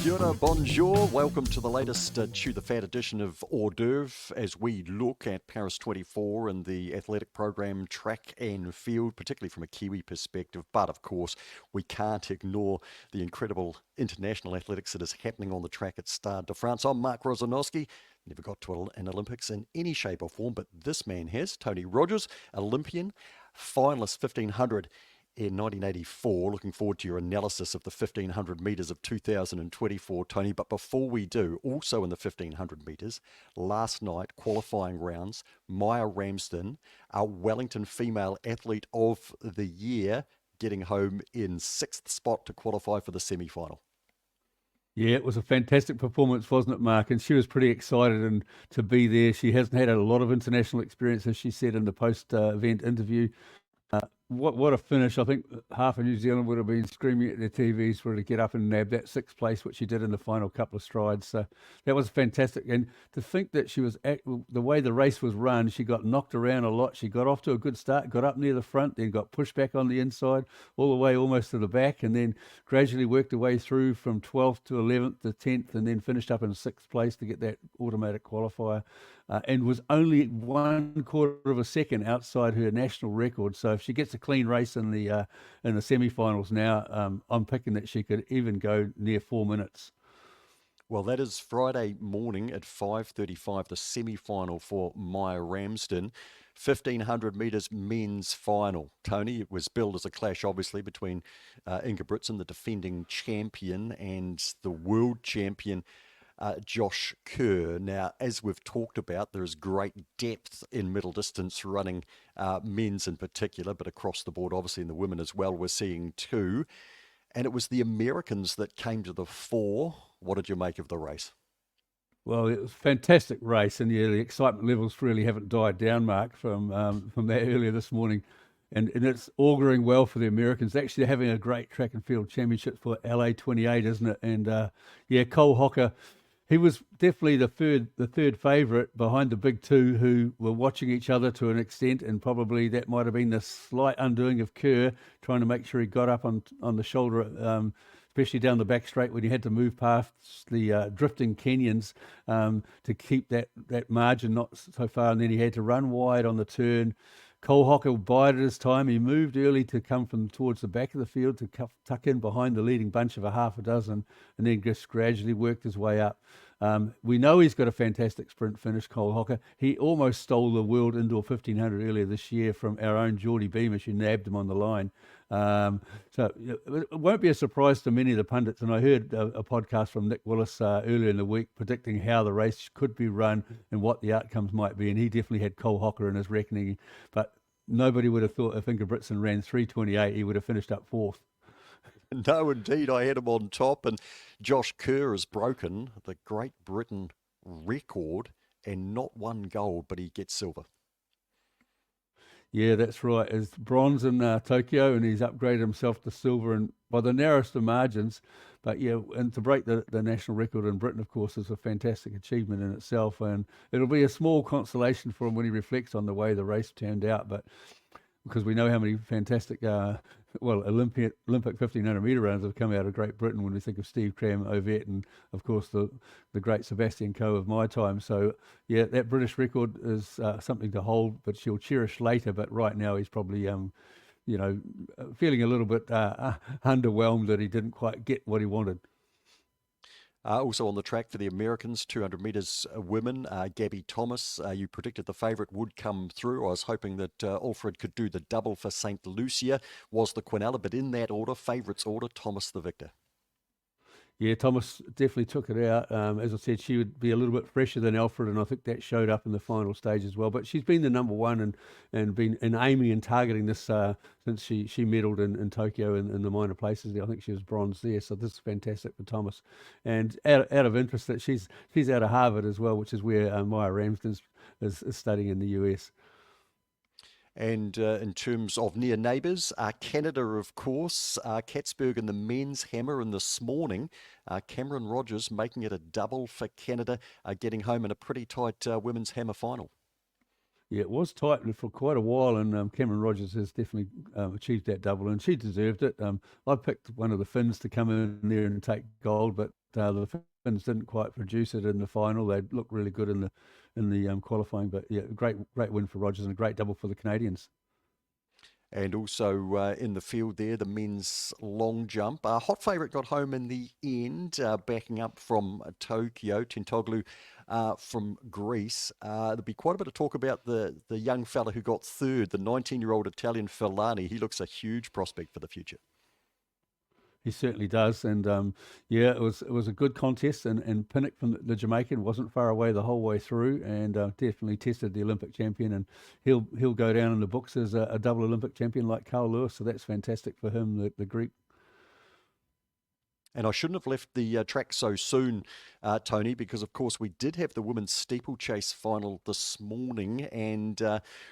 Kia ora, bonjour. Welcome to the latest Chew the Fat edition of Hors d'oeuvre as we look at Paris 24 and the athletic program track and field, particularly from a Kiwi perspective. But of course, we can't ignore the incredible international athletics that is happening on the track at Stade De France. I'm Mark Rosanowski. Never got to an Olympics in any shape or form, but this man has. Tony Rogers, Olympian, finalist 1500 in 1984. Looking forward to your analysis of the 1500 metres of 2024, Tony. But before we do, also in the 1500 metres, last night, qualifying rounds, Maya Ramsden, our Wellington Female Athlete of the Year, getting home in 6th spot to qualify for the semi-final. Yeah, it was a fantastic performance, wasn't it, Mark? And she was pretty excited and to be there. She hasn't had a lot of international experience, as she said in the post-event interview. What a finish. I think half of New Zealand would have been screaming at their TVs for her to get up and nab that 6th place, which she did in the final couple of strides. So that was fantastic. And to think that she was, the way the race was run, she got knocked around a lot. She got off to a good start, got up near the front, then got pushed back on the inside, all the way almost to the back, and then gradually worked her way through from 12th to 11th to 10th, and then finished up in 6th place to get that automatic qualifier. And was only 1/4 of a second outside her national record. So if she gets a clean race in the semi-finals now, I'm picking that she could even go near 4 minutes. Well, that is Friday morning at 5:35, the semi-final for Maya Ramsden. 1500 metres men's final. Tony, it was billed as a clash, obviously, between Inga Britson, the defending champion, and the world champion, Josh Kerr. Now, as we've talked about, there is great depth in middle distance running, men's in particular, but across the board, obviously, in the women as well, we're seeing two. And it was the Americans that came to the fore. What did you make of the race? Well, it was a fantastic race, and yeah, the excitement levels really haven't died down, Mark, from that earlier this morning. And it's auguring well for the Americans. Actually, they're having a great track and field championship for LA 28, isn't it? And yeah, Cole Hocker, he was definitely the third favourite behind the big two, who were watching each other to an extent, and probably that might have been the slight undoing of Kerr, trying to make sure he got up on the shoulder, especially down the back straight when he had to move past the drifting Kenyans to keep that margin not so far, and then he had to run wide on the turn. Cole Hocker bided his time. He moved early to come from towards the back of the field to tuck in behind the leading bunch of a half a dozen, and then just gradually worked his way up. We know he's got a fantastic sprint finish, Cole Hocker. He almost stole the world indoor 1500 earlier this year from our own Geordie Beamish, who nabbed him on the line. So it won't be a surprise to many of the pundits. And I heard a podcast from Nick Willis earlier in the week predicting how the race could be run and what the outcomes might be. And he definitely had Cole Hocker in his reckoning. But nobody would have thought if Inga Britson ran 3:28, he would have finished up 4th. No, indeed, I had him on top, and Josh Kerr has broken the Great Britain record and not one gold, but he gets silver. Yeah, that's right. It's bronze in Tokyo, and he's upgraded himself to silver, and by the narrowest of margins. But yeah, and to break the national record in Britain, of course, is a fantastic achievement in itself, and it'll be a small consolation for him when he reflects on the way the race turned out. But because we know how many fantastic, Olympic 1500 metre runners have come out of Great Britain when we think of Steve Cram, Ovett, and of course the great Sebastian Coe of my time. So yeah, that British record is something to hold, but she'll cherish later. But right now he's probably, feeling a little bit underwhelmed that he didn't quite get what he wanted. Also on the track for the Americans, 200 metres women, Gabby Thomas. You predicted the favourite would come through. I was hoping that Alfred could do the double for St. Lucia, was the Quinella, but in that order, favourites order, Thomas the victor. Yeah, Thomas definitely took it out. As I said, she would be a little bit fresher than Alfred, and I think that showed up in the final stage as well. But she's been the number one and been aiming and targeting this since she medalled in Tokyo in the minor places. I think she was bronze there, so this is fantastic for Thomas. And out of interest, that she's out of Harvard as well, which is where Maya Ramsden is studying in the US. And in terms of near neighbours, Canada, of course, Katzberg in the men's hammer. And this morning, Cameron Rogers making it a double for Canada, getting home in a pretty tight women's hammer final. Yeah, it was tight for quite a while, and Cameron Rogers has definitely achieved that double, and she deserved it. I picked one of the Finns to come in there and take gold, but the Finns didn't quite produce it in the final. They looked really good in the qualifying, but yeah, great win for Rogers and a great double for the Canadians. And also in the field there, the men's long jump. Hot favourite got home in the end, backing up from Tokyo, Tentoglu from Greece. There'll be quite a bit of talk about the young fella who got third, the 19-year-old Italian Filani. He looks a huge prospect for the future. He certainly does, and yeah, it was a good contest, and Pinnock from the Jamaican wasn't far away the whole way through, and definitely tested the Olympic champion, and he'll go down in the books as a double Olympic champion like Carl Lewis, so that's fantastic for him, the Greek. And I shouldn't have left the track so soon, Tony, because of course we did have the women's steeplechase final this morning, and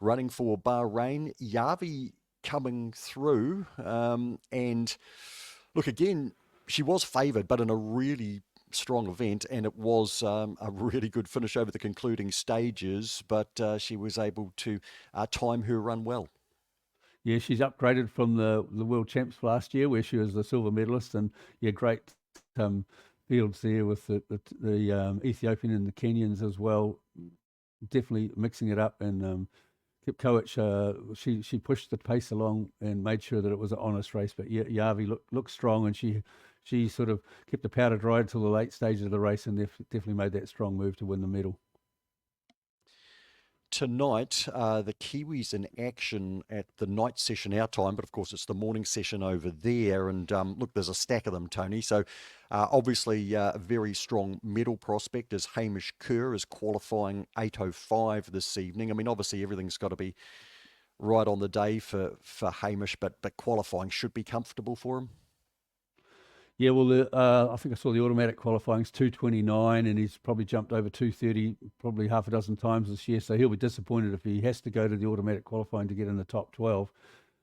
running for Bahrain, Yavi coming through, and look again, she was favoured, but in a really strong event, and it was a really good finish over the concluding stages. But she was able to time her run well. Yeah, she's upgraded from the world champs last year, where she was the silver medalist, and yeah, great um, fields there with the Ethiopian and the Kenyans as well. Definitely mixing it up, and Kipkoech, she pushed the pace along and made sure that it was an honest race. But yeah, Yavi looked strong, and she sort of kept the powder dry until the late stages of the race, and definitely made that strong move to win the medal. Tonight, the Kiwis in action at the night session our time, but of course it's the morning session over there. And look, there's a stack of them, Tony. So obviously a very strong medal prospect as Hamish Kerr is qualifying 8:05 this evening. I mean, obviously everything's got to be right on the day for Hamish, but qualifying should be comfortable for him. Yeah, well, I think I saw the automatic qualifying is 2:29, and he's probably jumped over 2:30 probably half a dozen times this year. So he'll be disappointed if he has to go to the automatic qualifying to get in the top 12.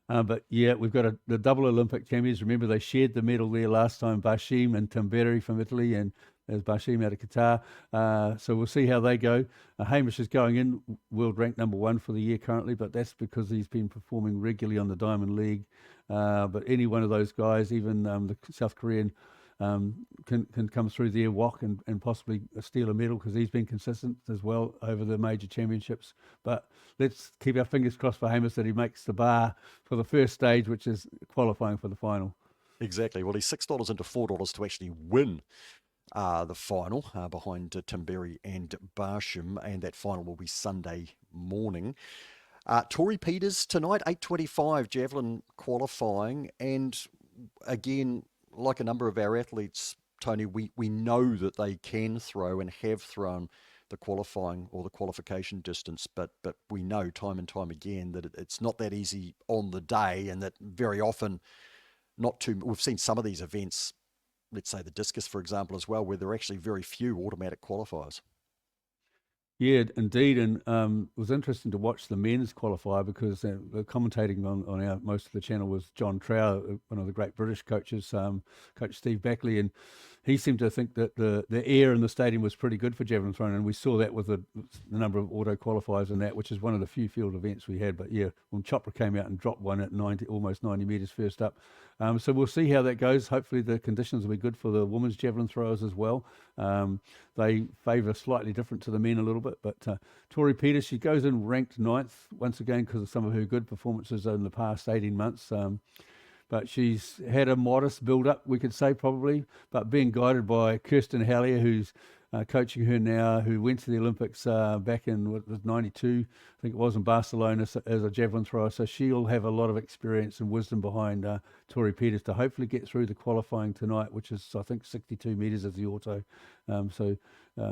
But yeah, we've got the double Olympic champions. Remember, they shared the medal there last time, Bashim and Tamberi from Italy, and there's Bashim out of Qatar. So we'll see how they go. Hamish is going in world ranked number one for the year currently, but that's because he's been performing regularly on the Diamond League. But any one of those guys, even the South Korean, can come through their walk and possibly steal a medal because he's been consistent as well over the major championships. But let's keep our fingers crossed for Hamish that he makes the bar for the first stage, which is qualifying for the final. Exactly. Well, he's $6 into $4 to actually win the final behind Timberi and Barsham, and that final will be Sunday morning. Tori Peters tonight, 8:25 javelin qualifying, and again, like a number of our athletes, Tony, we know that they can throw and have thrown the qualifying or the qualification distance, but we know time and time again that it's not that easy on the day, and that very often not too. We've seen some of these events, let's say the discus, for example, as well, where there are actually very few automatic qualifiers. Yeah, indeed, and it was interesting to watch the men's qualifier because the commentating on our most of the channel was John Trow, one of the great British coaches, Coach Steve Backley, and he seemed to think that the air in the stadium was pretty good for javelin throwing, and we saw that with the number of auto qualifiers and that, which is one of the few field events we had. But yeah, when Chopra came out and dropped one at 90, almost 90 metres first up, so we'll see how that goes. Hopefully the conditions will be good for the women's javelin throwers as well. They favour slightly different to the men a little bit, but Tori Peters, she goes in ranked ninth once again because of some of her good performances in the past 18 months. But she's had a modest build-up, we could say probably, but being guided by Kirsten Hallier, who's coaching her now, who went to the Olympics back in what was 92, I think it was, in Barcelona as a javelin thrower. So she'll have a lot of experience and wisdom behind Tori Peters to hopefully get through the qualifying tonight, which is, I think, 62 metres as the auto.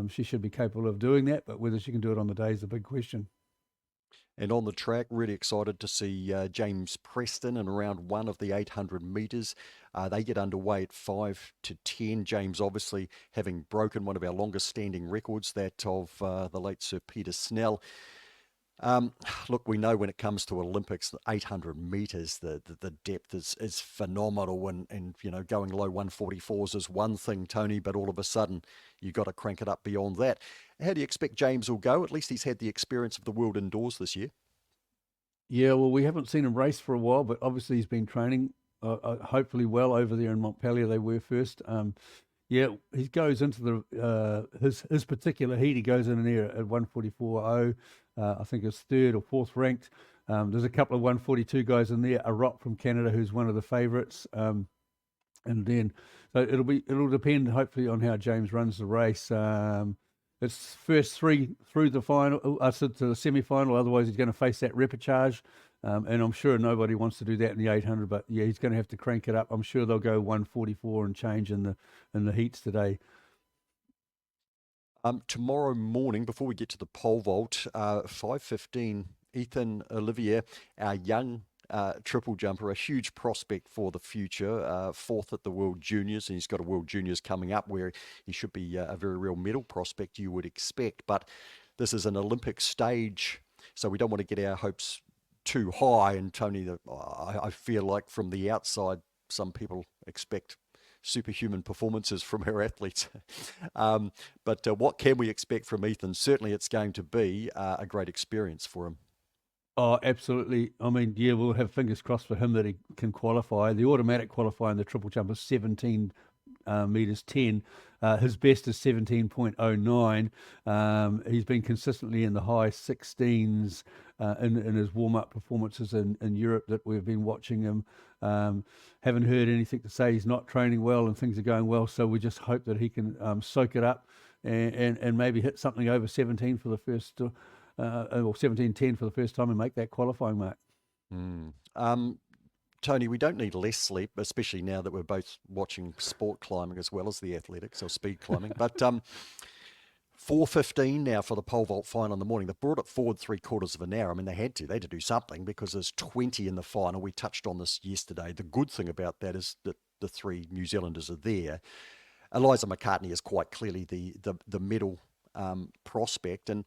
She should be capable of doing that, but whether she can do it on the day is a big question. And on the track, really excited to see James Preston in round one of the 800 metres. They get underway at 5 to 10. James obviously having broken one of our longest standing records, that of the late Sir Peter Snell. Look, we know when it comes to Olympics, 800 metres, the depth is phenomenal, and you know, going low 144s is one thing, Tony, but all of a sudden you got to crank it up beyond that. How do you expect James will go? At least he's had the experience of the world indoors this year. Yeah, well, we haven't seen him race for a while, but obviously he's been training hopefully well over there in Montpellier. They were first. Yeah, he goes into the his particular heat. He goes in there at 144.0. I think it's third or fourth ranked. There's a couple of 142 guys in there. A Rock from Canada, who's one of the favourites. And then so it'll depend hopefully on how James runs the race. It's first three through the final, to the semi-final. Otherwise, he's going to face that repechage, and I'm sure nobody wants to do that in the 800. But yeah, he's going to have to crank it up. I'm sure they'll go 144 and change in the heats today. Tomorrow morning, before we get to the pole vault, 5:15, Ethan Olivier, our young triple jumper, a huge prospect for the future, fourth at the World Juniors, and he's got a World Juniors coming up where he should be a very real medal prospect, you would expect. But this is an Olympic stage, so we don't want to get our hopes too high. And Tony, I feel like from the outside, some people expect superhuman performances from our athletes. But what can we expect from Ethan? Certainly it's going to be a great experience for him. Oh, absolutely. I mean, yeah, we'll have fingers crossed for him that he can qualify. The automatic qualifying the triple jump is 17 meters 10. His best is 17.09. He's been consistently in the high 16s in his warm-up performances in Europe that we've been watching him. Haven't heard anything to say he's not training well and things are going well, so we just hope that he can soak it up and maybe hit something over 17 for the first or 17.10 for the first time and make that qualifying mark. Tony, we don't need less sleep, especially now that we're both watching sport climbing as well as the athletics or speed climbing. But 4:15 now for the pole vault final in the morning. They brought it forward 3/4 of an hour. I mean, they had to. They had to do something because there's 20 in the final. We touched on this yesterday. The good thing about that is that the three New Zealanders are there. Eliza McCartney is quite clearly the medal prospect. And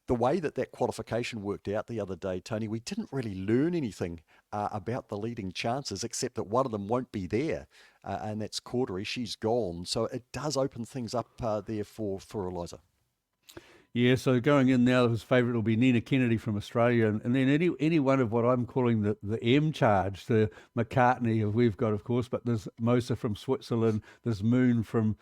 the way that qualification worked out the other day, Tony, we didn't really learn anything about the leading chances, except that one of them won't be there, and that's Cordery. She's gone. So it does open things up there for Eliza. Yeah, so going in now, his favourite will be Nina Kennedy from Australia, and then any one of what I'm calling the M charge, the McCartney we've got, of course, but there's Mosa from Switzerland, there's Moon from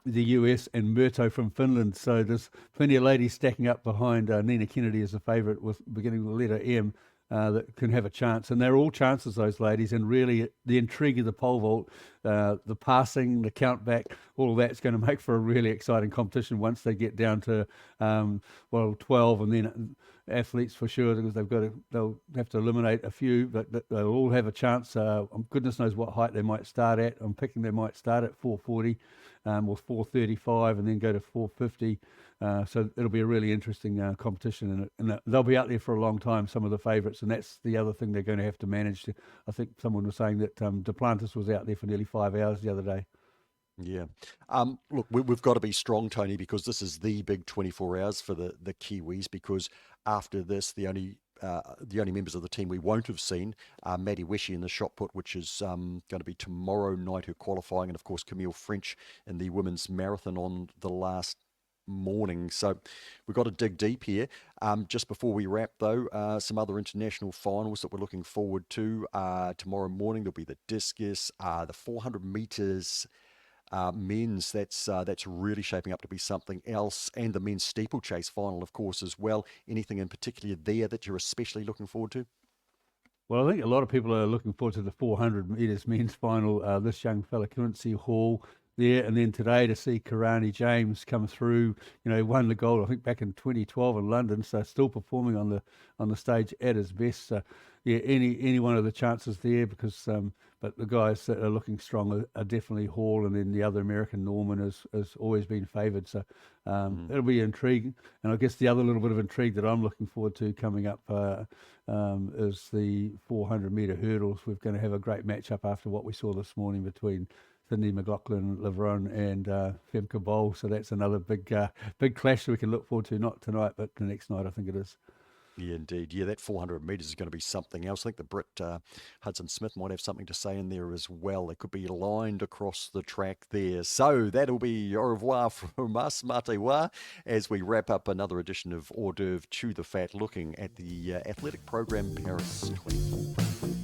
the US, and Murto from Finland. So there's plenty of ladies stacking up behind Nina Kennedy as a favourite with beginning with the letter M. That can have a chance, and they're all chances, those ladies, and really the intrigue of the pole vault, the passing, the count back, all of that's going to make for a really exciting competition once they get down to 12, and then athletes for sure, because they'll have to eliminate a few, but they'll all have a chance. Goodness knows what height they might start at. I'm picking they might start at 440 or 435 and then go to 450. So it'll be a really interesting competition, and they'll be out there for a long time, some of the favourites, and that's the other thing they're going to have to manage. I think someone was saying that Duplantis was out there for nearly 5 hours the other day. Yeah. Look, we've got to be strong, Tony, because this is the big 24 hours for the Kiwis, because after this, the only members of the team we won't have seen are Maddie Weshy in the shot put, which is going to be tomorrow night, her qualifying, and of course Camille French in the women's marathon on the last morning. So we've got to dig deep here. Just before we wrap, though, some other international finals that we're looking forward to. Tomorrow morning there'll be the discus, the 400 meters men's. That's really shaping up to be something else, and the men's steeplechase final, of course, as well. Anything in particular there that you're especially looking forward to? Well, I think a lot of people are looking forward to the 400 metres men's final. This young fella, Quincy Hall, there, and then today to see Karani James come through. Won the gold I think back in 2012 in London, so still performing on the stage at his best. So yeah, any one of the chances there, because but the guys that are looking strong are definitely Hall, and then the other American, Norman, has always been favoured. So it'll be intriguing, and I guess the other little bit of intrigue that I'm looking forward to coming up is the 400 metre hurdles. We're going to have a great matchup after what we saw this morning between Cindy McLaughlin, Lavron, and Femke Bol. So that's another big clash we can look forward to, not tonight, but the next night, I think it is. Yeah, indeed. Yeah, that 400 metres is going to be something else. I think the Brit Hudson Smith might have something to say in there as well. It could be lined across the track there. So that'll be au revoir from us, Matewa, as we wrap up another edition of Hors d'oeuvre Chew the Fat, looking at the athletic program Paris 24.